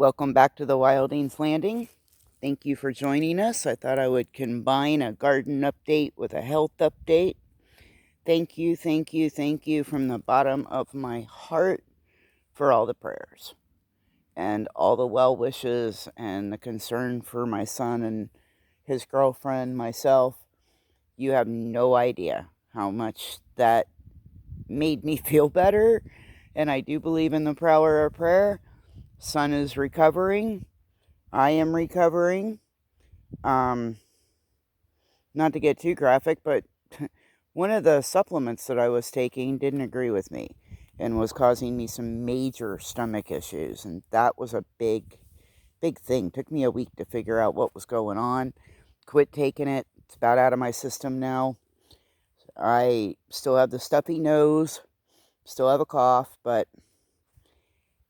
Welcome back to the Wildings Landing. Thank you for joining us. I thought I would combine a garden update with a health update. Thank you from the bottom of my heart for all the prayers and all the well wishes and the concern for my son and his girlfriend, myself. You have no idea how much that made me feel better, and I do believe in the power of prayer. Son is recovering. I am recovering. Not to get too graphic, but one of the supplements that I was taking didn't agree with me and was causing me some major stomach issues. And that was a big thing. Took me a week to figure out what was going on. Quit taking it. It's about out of my system now. I still have the stuffy nose, still have a cough, but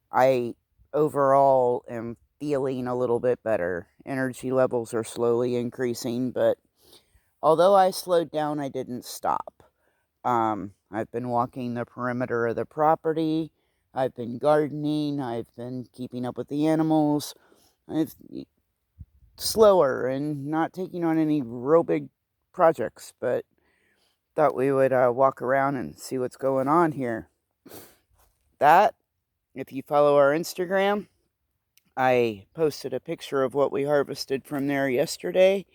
I overall am feeling a little bit better. Energy levels are slowly increasing, but although I slowed down, I didn't stop. I've been walking the perimeter of the property. I've been gardening. I've been keeping up with the animals. I've slower and not taking on any real big projects, but thought we would walk around and see what's going on here. That, if you follow our Instagram, I posted a picture of what we harvested from there yesterday.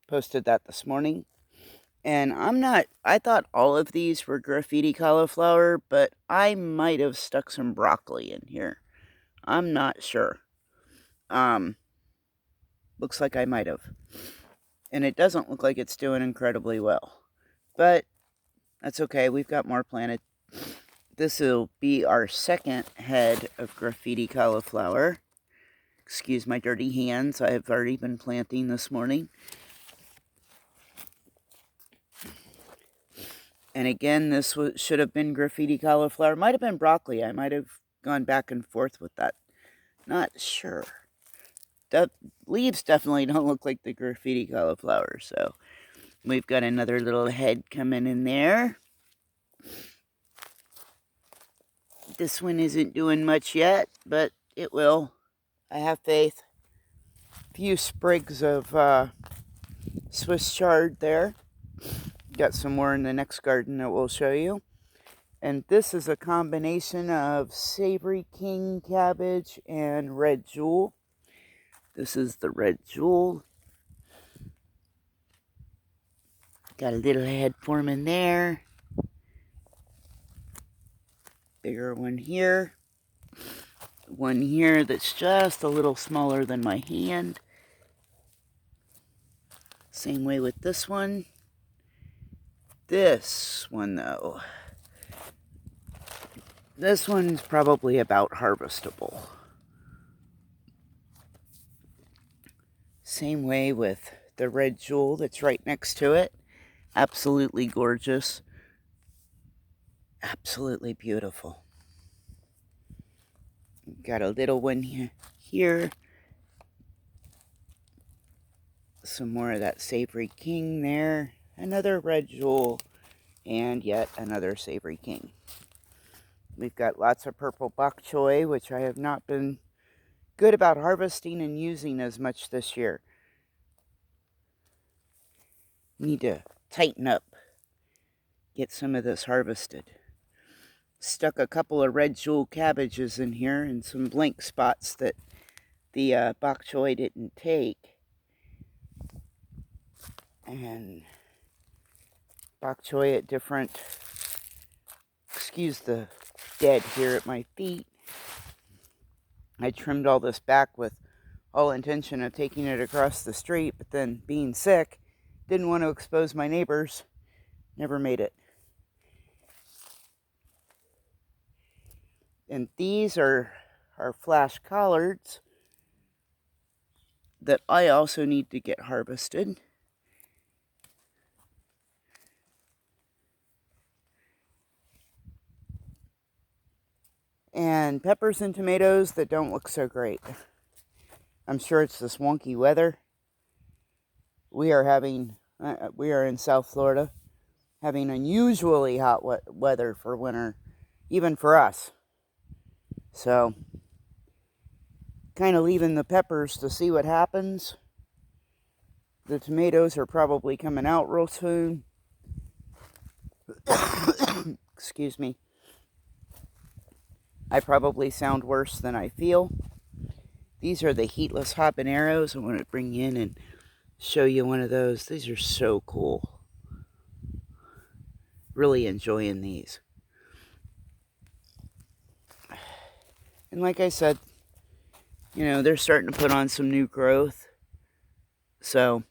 Posted that this morning. And I thought all of these were graffiti cauliflower, but I might have stuck some broccoli in here. I'm not sure. Looks like I might have. And it doesn't look like it's doing incredibly well. But that's okay, we've got more planted. This will be our second head of graffiti cauliflower. Excuse my dirty hands, I have already been planting this morning. And again, this should have been graffiti cauliflower. Might have been broccoli. I might have gone back and forth with that. Not sure. The leaves definitely don't look like the graffiti cauliflower. So we've got another little head coming in there. This one isn't doing much yet, but it will. I have faith. A few sprigs of Swiss chard there. Got some more in the next garden that we'll show you. And this is a combination of Savory King cabbage and Red Jewel. This is the Red Jewel. Got a little head forming there. Bigger one here. One here that's just a little smaller than my hand. Same way with this one. This one, though. This one's probably about harvestable. Same way with the Red Jewel that's right next to it. Absolutely gorgeous. Absolutely beautiful. Got a little one here. Some more of that Savory King there. Another Red Jewel. And yet another Savory King. We've got lots of purple bok choy, which I have not been good about harvesting and using as much this year. Need to tighten up. Get some of this harvested. Stuck a couple of Red Jewel cabbages in here and some blank spots that the bok choy didn't take. And bok choy at different, excuse the dead here at my feet. I trimmed all this back with all intention of taking it across the street, but then being sick, didn't want to expose my neighbors. Never made it. And these are our flash collards that I also need to get harvested. And peppers and tomatoes that don't look so great. I'm sure it's this wonky weather. We are in South Florida, having unusually hot weather for winter, even for us. So kind of leaving the peppers to see what happens. The tomatoes are probably coming out real soon. Excuse me. I probably sound worse than I feel. These are the Heatless Habaneros. I want to bring you in and show you one of those. These are so cool. Really enjoying these. And like I said, you know, they're starting to put on some new growth. So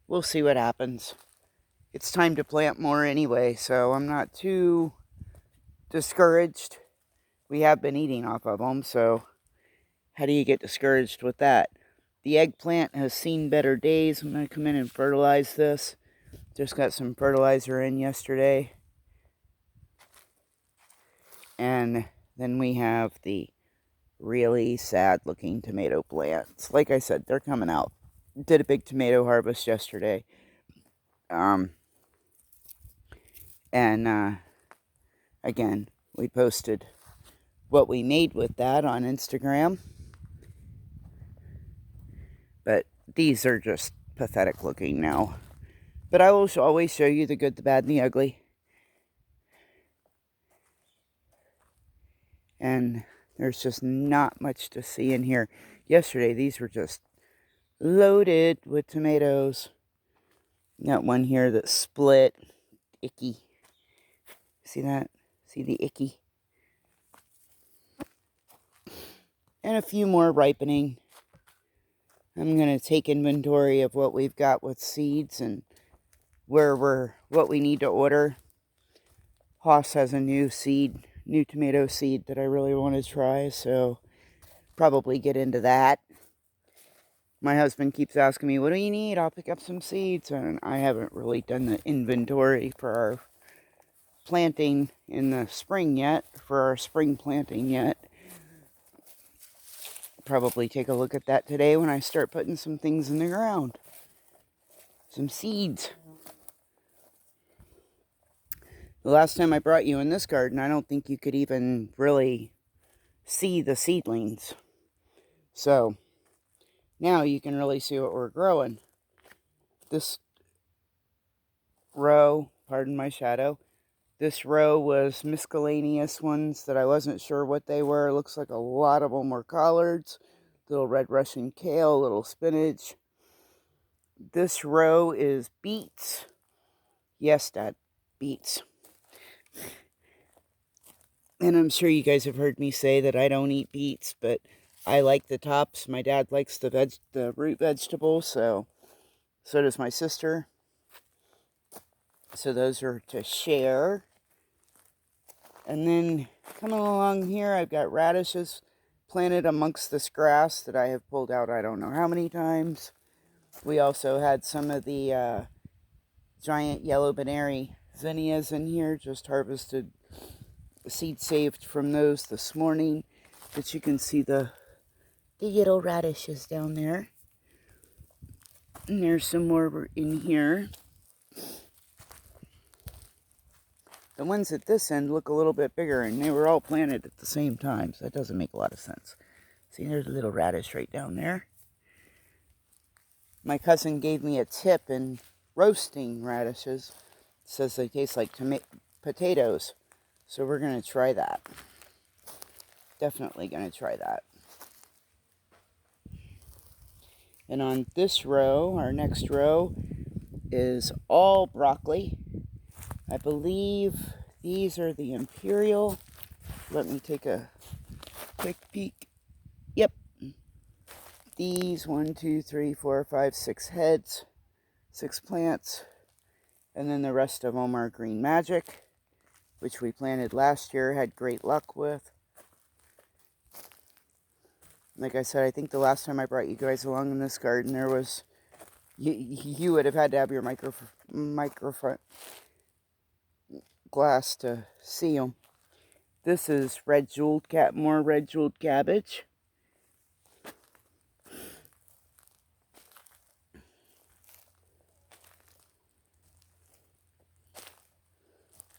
we'll see what happens. It's time to plant more anyway, so I'm not too discouraged. We have been eating off of them, so how do you get discouraged with that? The eggplant has seen better days. I'm going to come in and fertilize this. Just got some fertilizer in yesterday. And then we have the really sad looking tomato plants. Like I said, they're coming out. Did a big tomato harvest yesterday. Again, we posted what we made with that on Instagram. But these are just pathetic looking now. But I will always show you the good, the bad, and the ugly. And there's just not much to see in here. Yesterday, these were just loaded with tomatoes. Got one here that's split. Icky. See that? See the icky? And a few more ripening. I'm going to take inventory of what we've got with seeds and what we need to order. Haas has a new tomato seed that I really want to try, so probably get into that. My husband keeps asking me, what do you need? I'll pick up some seeds, and I haven't really done the inventory for our planting in the spring yet, for our spring planting yet. Probably take a look at that today when I start putting some things in the ground. Some seeds. The last time I brought you in this garden, I don't think you could even really see the seedlings. So, now you can really see what we're growing. This row, pardon my shadow, this row was miscellaneous ones that I wasn't sure what they were. It looks like a lot of them were collards. Little red Russian kale, little spinach. This row is beets. Yes, Dad, beets. And I'm sure you guys have heard me say that I don't eat beets, but I like the tops. My dad likes the root vegetables, so does my sister. So those are to share. And then coming along here, I've got radishes planted amongst this grass that I have pulled out I don't know how many times. We also had some of the giant yellow banary zinnias in here, just harvested seed saved from those this morning. But you can see the little radishes down there. And there's some more in here. The ones at this end look a little bit bigger, and they were all planted at the same time, so that doesn't make a lot of sense. See, there's a little radish right down there. My cousin gave me a tip in roasting radishes. It says they taste like potatoes, so we're going to try that. Definitely going to try that. And on this row, our next row, is all broccoli. I believe these are the Imperial. Let me take a quick peek. Yep. These 1, 2, 3, 4, 5, 6 heads, 6 plants. And then the rest of them are Green Magic, which we planted last year, had great luck with. Like I said, I think the last time I brought you guys along in this garden, there was, you would have had to have your microphone glass to see them. This is more red jeweled cabbage.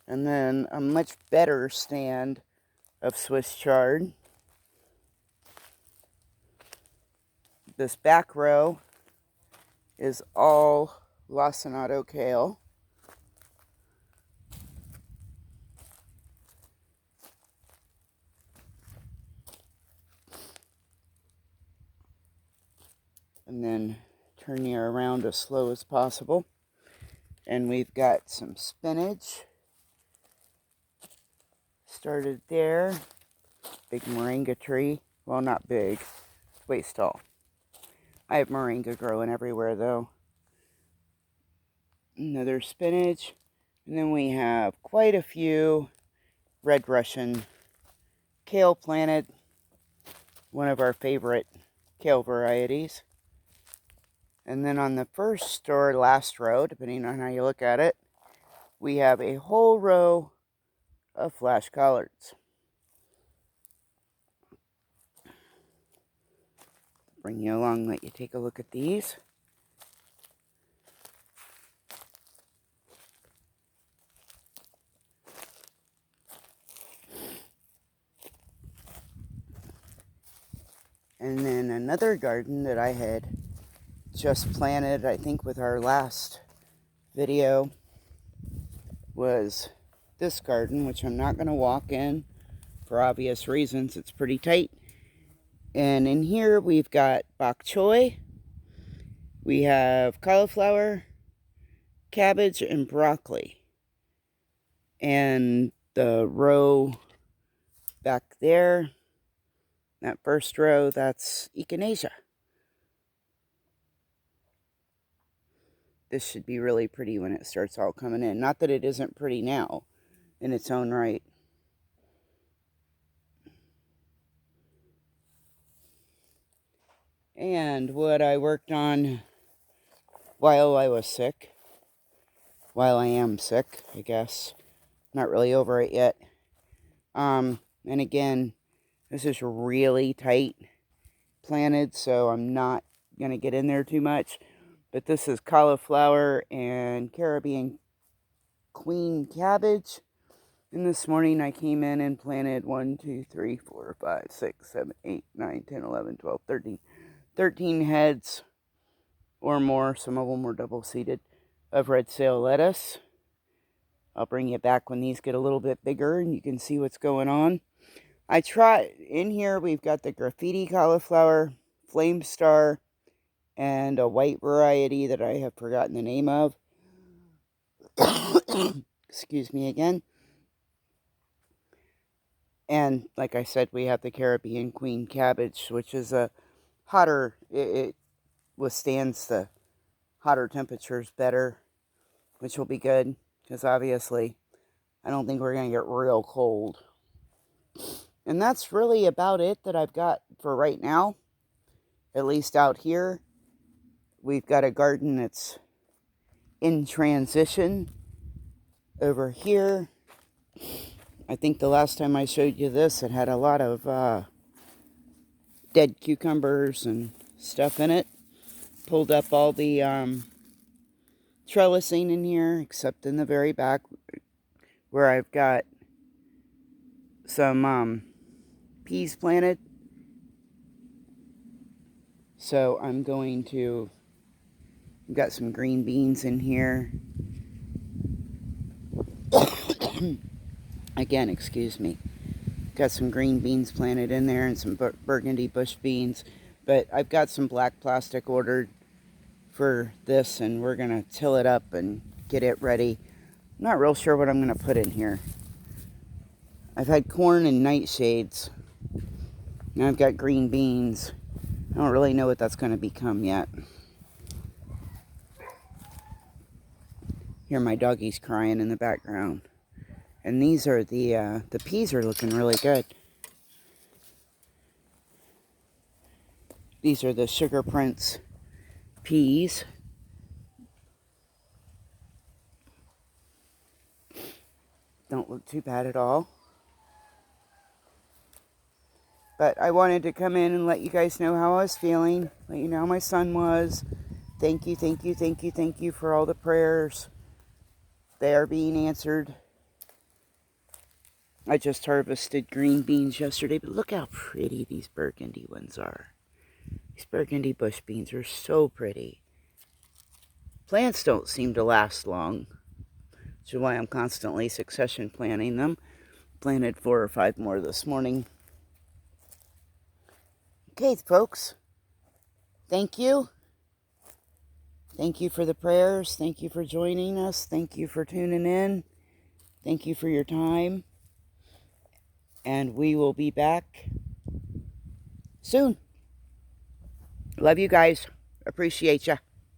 And then a much better stand of Swiss chard. This back row is all lacinato kale. And then turn you around as slow as possible. And we've got some spinach. Started there. Big moringa tree. Well, not big. Waist tall. I have moringa growing everywhere though. Another spinach. And then we have quite a few red Russian kale planted. One of our favorite kale varieties. And then on the first or last row, depending on how you look at it, we have a whole row of flash collards. Bring you along, let you take a look at these. And then another garden that I had just planted, I think with our last video, was this garden, which I'm not going to walk in for obvious reasons. It's pretty tight. And in here we've got bok choy, we have cauliflower, cabbage, and broccoli. And the row back there, that first row, that's Echinacea. This should be really pretty when it starts all coming in. Not that it isn't pretty now in its own right. And what I worked on while I was sick, while I am sick, I guess, not really over it yet. And again, this is really tight planted, so I'm not going to get in there too much. But this is cauliflower and Caribbean queen cabbage. And this morning I came in and planted 1, 2, 3, 4, 5, 6, 7, 8, 9, 10, 11, 12, 13 heads or more. Some of them were double seeded of red sail lettuce. I'll bring you back when these get a little bit bigger and you can see what's going on. In here we've got the Graffiti Cauliflower, Flame Star, and a white variety that I have forgotten the name of. Excuse me again. And like I said, we have the Caribbean Queen Cabbage, which is a hotter, it withstands the hotter temperatures better, which will be good, because obviously I don't think we're going to get real cold. And that's really about it that I've got for right now, at least out here. We've got a garden that's in transition over here. I think the last time I showed you this, it had a lot of dead cucumbers and stuff in it. Pulled up all the trellising in here, except in the very back where I've got some peas planted. So I'm going to, I've got some green beans in here. Again, excuse me. Got some green beans planted in there and some burgundy bush beans. But I've got some black plastic ordered for this, and we're going to till it up and get it ready. I'm not real sure what I'm going to put in here. I've had corn and nightshades. Now I've got green beans. I don't really know what that's going to become yet. Hear my doggies crying in the background. And these are the peas are looking really good. These are the Sugar Prince peas. Don't look too bad at all. But I wanted to come in and let you guys know how I was feeling. Let you know how my son was. Thank you, thank you, thank you, thank you for all the prayers. They are being answered. I just harvested green beans yesterday, but look how pretty these burgundy ones are. These burgundy bush beans are so pretty. Plants don't seem to last long, which is why I'm constantly succession planting them. Planted 4 or 5 more this morning. Okay, folks. Thank you. Thank you for the prayers. Thank you for joining us. Thank you for tuning in. Thank you for your time. And we will be back soon. Love you guys. Appreciate ya.